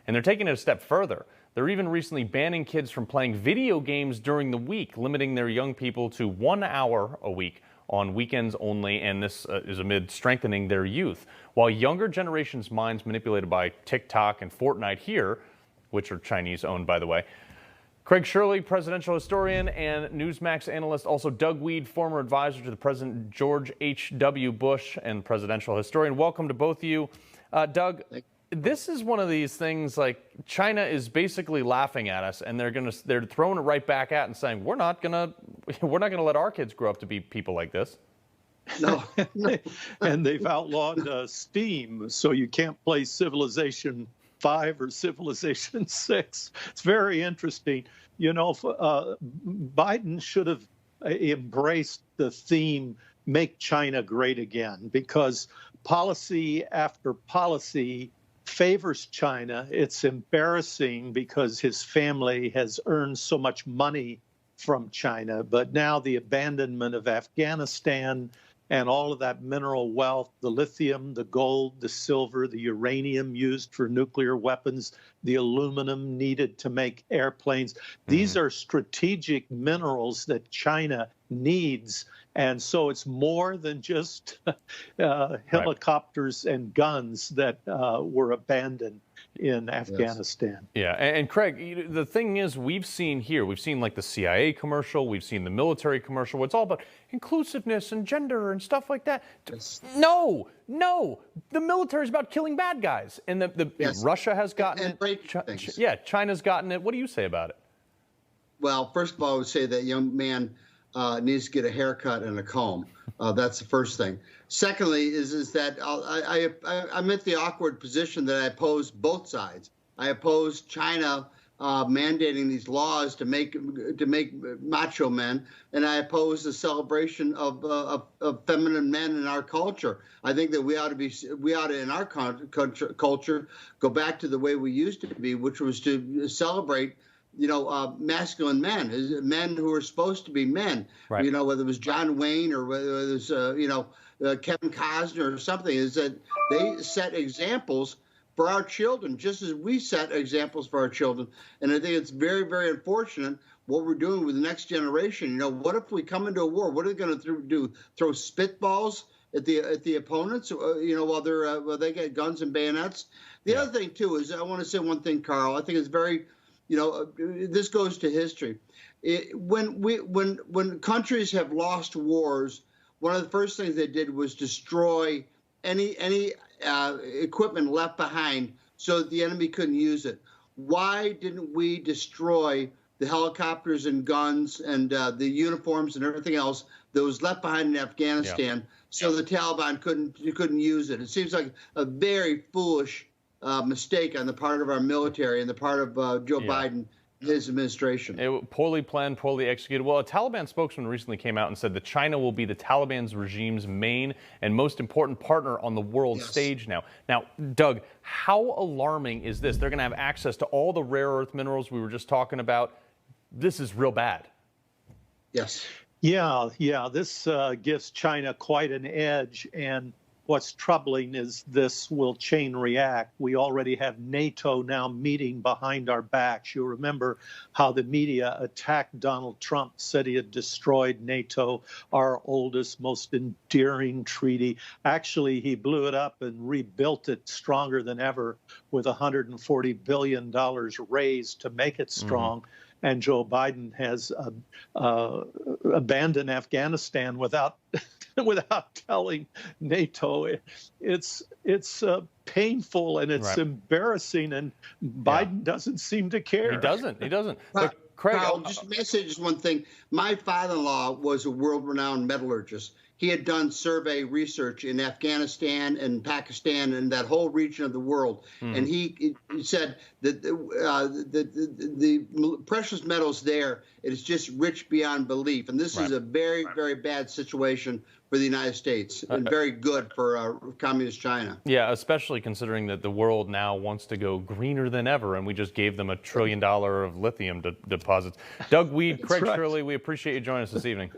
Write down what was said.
And they're taking it a step further. They're even recently banning kids from playing video games during the week, limiting their young people to 1 hour a week on weekends only, and this is amid strengthening their youth. While younger generations' minds manipulated by TikTok and Fortnite here, which are Chinese-owned, by the way. Craig Shirley, presidential historian and Newsmax analyst, also Doug Weed, former advisor to the President George H.W. Bush and presidential historian. Welcome to both of you. Doug, this is one of these things like China is basically laughing at us, and they're throwing it right back at and saying we're not gonna let our kids grow up to be people like this. No. And they've outlawed Steam, so you can't play Civilization 5 or Civilization 6. It's very interesting. You know, Biden should have embraced the theme, make China great again, because policy after policy favors China. It's embarrassing because his family has earned so much money from China, but now the abandonment of Afghanistan and all of that mineral wealth, the lithium, the gold, the silver, the uranium used for nuclear weapons, the aluminum needed to make airplanes. These are strategic minerals that China needs. And so it's more than just helicopters and guns that were abandoned in Afghanistan. Yeah, and Craig, the thing is, we've seen like the CIA commercial, we've seen the military commercial. It's all about inclusiveness and gender and stuff like that. Yes. No, the military is about killing bad guys, and Russia has gotten it. Yeah, China's gotten it. What do you say about it? Well, first of all, I would say that young man needs to get a haircut and a comb. That's the first thing. Secondly, is that I'm at the awkward position that I oppose both sides. I oppose China mandating these laws to make macho men, and I oppose the celebration of feminine men in our culture. I think that we ought to in our culture go back to the way we used to be, which was to celebrate masculine men who are supposed to be men. Right. Whether it was John Wayne or whether it was Kevin Costner or something, is that they set examples for our children, just as we set examples for our children. And I think it's very, very unfortunate what we're doing with the next generation. What if we come into a war? What are they going to do? Throw spitballs at the opponents? While they get guns and bayonets. The other thing too is I want to say one thing, Carl. I think it's very, this goes to history. When countries have lost wars, one of the first things they did was destroy any equipment left behind so that the enemy couldn't use it. Why didn't we destroy the helicopters and guns and the uniforms and everything else that was left behind in Afghanistan so the Taliban couldn't use it? It seems like a very foolish mistake on the part of our military and the part of Joe Biden and his administration. Poorly planned, poorly executed. Well, a Taliban spokesman recently came out and said that China will be the Taliban's regime's main and most important partner on the world stage now. Now, Doug, how alarming is this? They're going to have access to all the rare earth minerals we were just talking about. This is real bad. Yes. Yeah. This gives China quite an edge, and what's troubling is this will chain react. We already have NATO now meeting behind our backs. You'll remember how the media attacked Donald Trump, said he had destroyed NATO, our oldest, most endearing treaty. Actually, he blew it up and rebuilt it stronger than ever with $140 billion raised to make it strong. And Joe Biden has abandoned Afghanistan without telling NATO. It's painful and it's embarrassing, and Biden doesn't seem to care. He doesn't. But Craig, Carl, just message one thing. My father-in-law was a world-renowned metallurgist. He had done survey research in Afghanistan and Pakistan and that whole region of the world. And he said that the precious metals there, it is just rich beyond belief. And this is a very, very bad situation for the United States and very good for communist China. Yeah, especially considering that the world now wants to go greener than ever, and we just gave them $1 trillion of lithium deposits. Doug Weed, Craig Shirley, we appreciate you joining us this evening.